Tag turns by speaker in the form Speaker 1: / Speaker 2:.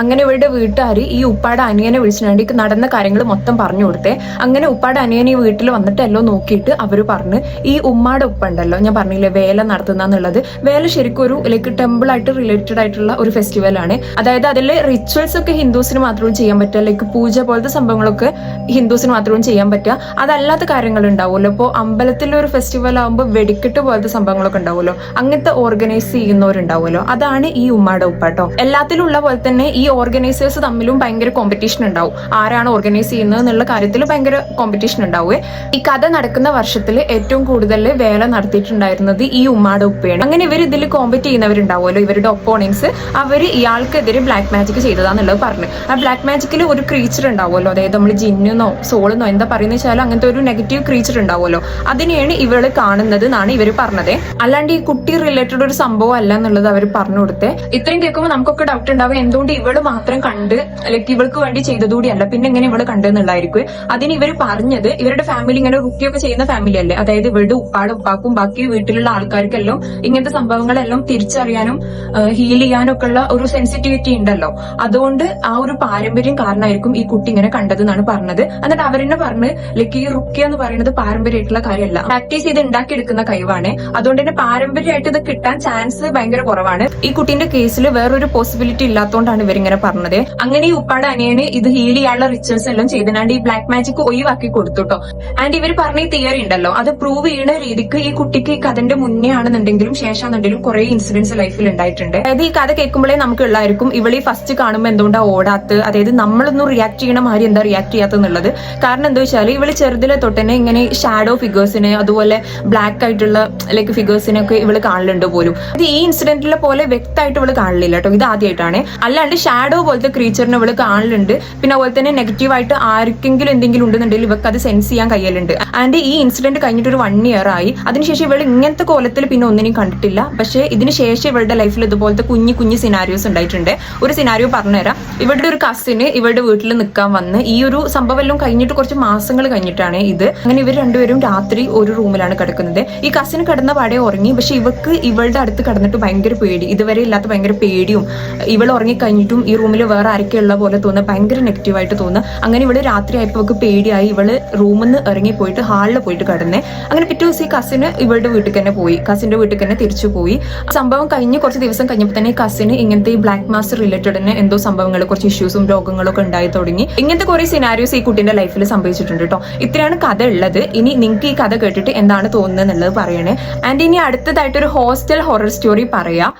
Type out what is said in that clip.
Speaker 1: അങ്ങനെ ഇവരുടെ വീട്ടുകാർ ഈ ഉപ്പാടെ അനിയനെ വിളിച്ചിട്ടുണ്ടെങ്കിൽ നടന്ന കാര്യങ്ങൾ മൊത്തം പറഞ്ഞു കൊടുത്തേ. അങ്ങനെ ഉപ്പാടെ അനിയൻ ഈ വീട്ടിൽ വന്നിട്ട് എല്ലാം നോക്കിയിട്ട് അവർ പറഞ്ഞ് ഈ ഉമ്മാടെ ഉപ്പ ഉണ്ടല്ലോ, ഞാൻ പറഞ്ഞില്ലേ വേല നടത്തുന്നുള്ളത്, വേല ശരിക്കും ഒരു ലൈക്ക് ടെമ്പിൾ ആയിട്ട് റിലേറ്റഡ് ആയിട്ടുള്ള ഒരു ഫെസ്റ്റിവൽ ആണ്. അതായത് അതിലെ റിച്വൽസ് ഒക്കെ ഹിന്ദുസിന് മാത്രമേ ചെയ്യാൻ പറ്റുക, ലൈക്ക് പൂജ പോലത്തെ സംഭവങ്ങളൊക്കെ ഹിന്ദുസിന് മാത്രമേ ചെയ്യാൻ പറ്റുക. അതല്ലാത്ത കാര്യങ്ങൾ ഉണ്ടാവുമല്ലോ, ഇപ്പോൾ അമ്പലത്തിലെ ഒരു ഫെസ്റ്റിവൽ ആകുമ്പോൾ വെടിക്കെട്ട് പോലത്തെ സംഭവങ്ങളൊക്കെ ഉണ്ടാവുമല്ലോ, അങ്ങനത്തെ ഓർഗനൈസ് ചെയ്യുന്നവരുണ്ടാവുമല്ലോ, അതാണ് ഈ ഉമ്മാടെ ഉപ്പ കേട്ടോ. എല്ലാത്തിലും ഉള്ള പോലെ തന്നെ ഈ ഓർഗനൈസേഴ്സ് തമ്മിലും ഭയങ്കര കോമ്പറ്റീഷൻ ഉണ്ടാവും, ആരാണ് ഓർഗനൈസ് ചെയ്യുന്നത് എന്നുള്ള കാര്യത്തിൽ ഭയങ്കര കോമ്പറ്റീഷൻ ഉണ്ടാവുക. ഈ കഥ നടക്കുന്ന വർഷത്തിൽ ഏറ്റവും കൂടുതൽ വേല നടത്തിയിട്ടുണ്ടായിരുന്നത് ഈ ഉമ്മാടെ ഉപ്പയാണ്. അങ്ങനെ ഇവർ ഇതിൽ കോമ്പറ്റ് ചെയ്യുന്നവരുണ്ടാവുമല്ലോ, ഇവരുടെ ഒപ്പോണൻസ്, അവർ ഇയാൾക്കെതിരെ ബ്ലാക്ക് മാജിക് ചെയ്തതാന്നുള്ളത് പറഞ്ഞു. ആ ബ്ലാക്ക് മാജിക്കിൽ ഒരു ക്രീച്ചർ ഉണ്ടാവുമല്ലോ, അതായത് നമ്മൾ ജിന്നോ സോളെന്നോ എന്താ പറയുന്നത് വെച്ചാൽ അങ്ങനത്തെ ഒരു നെഗറ്റീവ് ക്രീച്ചർ ഉണ്ടാവുമല്ലോ, അതിനെയാണ് ഇവള് കാണുന്നത് എന്നാണ് ഇവർ പറഞ്ഞത്. അല്ലാണ്ട് ഈ കുട്ടി റിലേറ്റഡ് ഒരു സംഭവം അല്ല എന്നുള്ളത് അവർ പറഞ്ഞു കൊടുത്തേ. ഇത്രയും കേൾക്കുമ്പോൾ നമുക്കൊക്കെ ഡൗട്ട് ഉണ്ടാവും, എന്തുകൊണ്ട് ഇവള് മാത്രം കണ്ട് ലൈക്ക് ഇവൾക്ക് വേണ്ടി ചെയ്തതുകൂടി അല്ല, പിന്നെ എങ്ങനെ ഇവള് കണ്ടെന്നുള്ളതായിരിക്കും. അതിന് ഇവർ പറഞ്ഞത് ഇവരുടെ ഫാമിലി ഇങ്ങനെ റുക്കിയൊക്കെ ചെയ്യുന്ന ഫാമിലി അല്ലേ, അതായത് ഇവരുടെ ഉപ്പാടും ഉപ്പാക്കും ബാക്കി വീട്ടിലുള്ള ആൾക്കാർക്കെല്ലാം ഇങ്ങനത്തെ സംഭവങ്ങളെല്ലാം തിരിച്ചറിയാനും ഹീൽ ചെയ്യാനും ഒക്കെ ഉള്ള ഒരു സെൻസിറ്റിവിറ്റി ഉണ്ടല്ലോ, അതുകൊണ്ട് ആ ഒരു പാരമ്പര്യം കാരണമായിരിക്കും ഈ കുട്ടി ഇങ്ങനെ കണ്ടത് എന്നാണ് പറഞ്ഞത്. എന്നിട്ട് അവരെന്നെ പറഞ്ഞ് ലൈക്ക് ഈ റുക്കിയ എന്ന് പറയുന്നത് പാരമ്പര്യമായിട്ടുള്ള കാര്യമല്ല, പ്രാക്ടീസ് ചെയ്ത് ഉണ്ടാക്കിയെടുക്കുന്ന കഴിവാണ്, അതുകൊണ്ട് തന്നെ പാരമ്പര്യമായിട്ട് ഇത് കിട്ടാൻ ചാൻസ് ഭയങ്കര കുറവാണ്. ഈ കുട്ടീന്റെ കേസിൽ വേറൊരു പോസിബിലിറ്റി ഇല്ലാത്തതുകൊണ്ടാണ് ഇവരിങ്ങനെ പറഞ്ഞത്. അങ്ങനെ ഈ ഉപ്പാടെ അനിയന് ഇത് ഹീൽ ചെയ്യാനുള്ള റിച്വൽസ് എല്ലാം ചെയ്തിനാണ്ട് ഈ ബ്ലാക്ക് മാജിക് ഒഴിവാക്കി കൊടുത്തുട്ടോ. ആൻഡ് ഇവർ പറഞ്ഞ ഈ തിയറി ഉണ്ടല്ലോ, അത് പ്രൂവ് ചെയ്യുന്ന രീതിക്ക് ഈ കുട്ടിക്ക് ഈ കഥന്റെ മുന്നേ ആണെന്നുണ്ടെങ്കിലും ശേഷമാണെന്നുണ്ടെങ്കിലും കുറെ ഇൻസിഡൻസ് ലൈഫിൽ ഉണ്ടായിട്ടുണ്ട്. അതായത് ഈ കഥ കേൾക്കുമ്പോഴേ നമുക്ക് ഉള്ളായിരിക്കും ഇവളീ ഫസ്റ്റ് കാണുമ്പോൾ എന്തുകൊണ്ടാ ഓടാത്ത്, അതായത് നമ്മളൊന്നും റിയാക്ട് ചെയ്യണ മാതിരി എന്താ റിയാക്ട് ചെയ്യാത്തെന്നുള്ളത്. കാരണം എന്താ വെച്ചാൽ ഇവള് ചെറുതിലെ തൊട്ടന്നെ ഇങ്ങനെ ഷാഡോ ഫിഗേഴ്സിനെ അതുപോലെ ബ്ലാക്ക് ആയിട്ടുള്ള ലൈക്ക് ഫിഗേഴ്സിനെ ഒക്കെ ഇവള് കാണലുണ്ട് പോലും. അത് ഈ ഇൻസിഡന്റിലെ പോലെ വ്യക്തമായിട്ട് ഇവള് കാണില്ല കേട്ടോ, ഇത് ആദ്യമായിട്ടാണ്. അല്ലാണ്ട് ഷാഡോ പോലത്തെ ക്രീച്ചറിനെ ഇവള് കാണലുണ്ട്. പിന്നെ അതുപോലെ തന്നെ നെഗറ്റീവ് ആയിട്ട് ആർക്കെങ്കിലും എന്തെങ്കിലും ഉണ്ടെന്നുണ്ടെങ്കിൽ ഇവർക്ക് അത് സെൻസ് ചെയ്യാൻ കഴിയലുണ്ട്. ആൻഡ് ഈ ഇൻസിഡന്റ് കഴിഞ്ഞിട്ട് ഒരു 1 year ആയി. അതിനുശേഷം ഇവള് ഇങ്ങനത്തെ കോലത്തിൽ പിന്നെ ഒന്നിനും കണ്ടിട്ടില്ല. പക്ഷേ ഇതിന് ശേഷം ഇവളുടെ ലൈഫിൽ ഇതുപോലത്തെ കുഞ്ഞു സിനാരിയോസ് ഉണ്ടായിട്ടുണ്ട്. ഒരു സിനാരിയോ പറഞ്ഞുതരാം. ഇവരുടെ ഒരു കസിന് ഇവരുടെ വീട്ടിൽ നിൽക്കാൻ വന്ന്, ഈ ഒരു സംഭവം എല്ലാം കഴിഞ്ഞിട്ട് കുറച്ച് മാസങ്ങൾ കഴിഞ്ഞിട്ടാണ് ഇത്. അങ്ങനെ ഇവർ രണ്ടുപേരും രാത്രി ഒരു റൂമിലാണ് കിടക്കുന്നത്. ഈ കസിന് കിടന്ന പാടെ ഉറങ്ങി. പക്ഷെ ഇവക്ക് ഇവളുടെ അടുത്ത് കിടന്നിട്ട് ഭയങ്കര പേടി, ഇതുവരെ ഇല്ലാത്ത ഭയങ്കര പേടിയും, ഇവൾ ഉറങ്ങിക്കഴിഞ്ഞിട്ടും ഈ റൂമിൽ വേറെ ആരൊക്കെയുള്ള പോലെ തോന്നുക, ഭയങ്കര നെഗറ്റീവായിട്ട് തോന്നുക. അങ്ങനെ ഇവള് രാത്രി ആയപ്പോൾ ഇവക്ക് പേടിയായി. ഇവള് റൂമിൽ നിന്ന് ഇറങ്ങി പോയിട്ട് ഹാളിൽ പോയിട്ട് കിടന്നേ. അങ്ങനെ പിറ്റേ ദിവസം ഈ കസിന് ഇവളുടെ വീട്ടിൽ തന്നെ പോയി, കസിന്റെ വീട്ടിൽ തന്നെ തിരിച്ചു പോയി. സംഭവം കഴിഞ്ഞ് കുറച്ച് ദിവസം കഴിഞ്ഞപ്പോൾ തന്നെ കസിന് ഇങ്ങനത്തെ ഈ ബ്ലാക്ക് മാസ് റിലേറ്റഡ് തന്നെ എന്തോ സംഭവങ്ങൾ, കുറച്ച് ഇഷ്യൂസും രോഗങ്ങളൊക്കെ ഉണ്ടായി തുടങ്ങി. ഇങ്ങനത്തെ കുറെ സിനാരിയോസ് ഈ കുട്ടിന്റെ ലൈഫിൽ സംഭവിച്ചിട്ടുണ്ട് കേട്ടോ. ഇത്രയാണ് കഥ ഉള്ളത്. ഇനി നിങ്ങൾക്ക് ഈ കഥ കേട്ടിട്ട് എന്താണ് തോന്നുന്നത് എന്നുള്ളത് പറയണേ. ആൻഡ് ഇനി അടുത്തതായിട്ട് ഒരു ഹോസ്റ്റൽ ഹൊറർ സ്റ്റോറി പറയാം.